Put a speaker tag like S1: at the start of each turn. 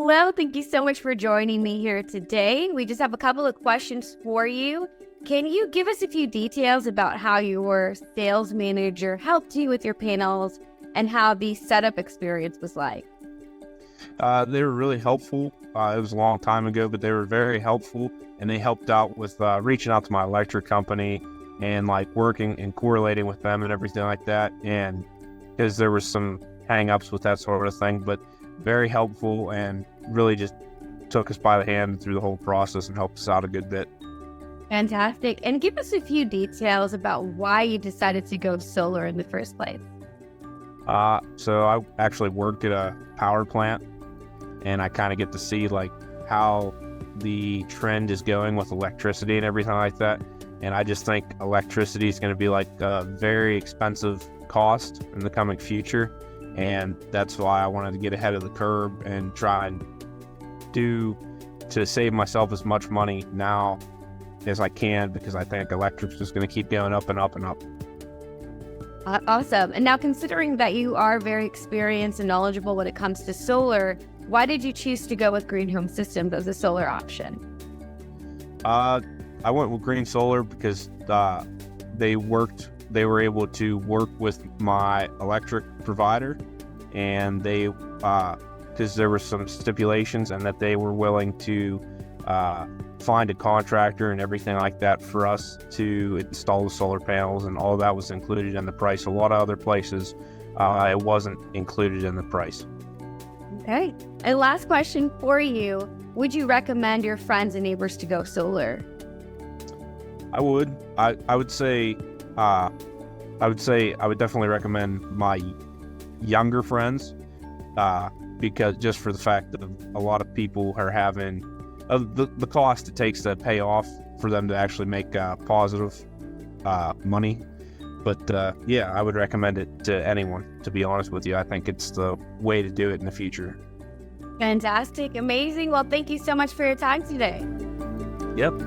S1: Well, thank you so much for joining me here today. We just have a couple of questions for you. Can you give us a few details about how your sales manager helped you with your panels and how the setup experience was like?
S2: They were really helpful. It was a long time ago, but they were very helpful, and they helped out with reaching out to my electric company and like working and correlating with them and everything like that. And because there was some hang-ups with that sort of thing, but very helpful and really just took us by the hand through the whole process and helped us out a good bit.
S1: Fantastic. And give us a few details about why you decided to go solar in the first place.
S2: So I actually work at a power plant, and I kind of get to see like how the trend is going with electricity and everything like that. And I just think electricity is going to be like a very expensive cost in the coming future. And that's why I wanted to get ahead of the curve and try and do to save myself as much money now as I can, because I think electric's just going to keep going up and up and up.
S1: Awesome. And now, considering that you are very experienced and knowledgeable when it comes to solar, why did you choose to go with Green Home Systems as a solar option?
S2: I went with Green Solar because they were able to work with my electric provider, and they because there were some stipulations, and that they were willing to find a contractor and everything like that for us to install the solar panels, and all that was included in the price. A lot of other places it wasn't included in the price.
S1: Okay. And last question for you. Would you recommend your friends and neighbors to go solar?
S2: I would. I would say I would definitely recommend my younger friends, because just for the fact that a lot of people are having the cost it takes to pay off for them to actually make positive money. But yeah, I would recommend it to anyone, to be honest with you. I think it's the way to do it in the future.
S1: Fantastic. Amazing. Well, thank you so much for your time today.
S2: Yep.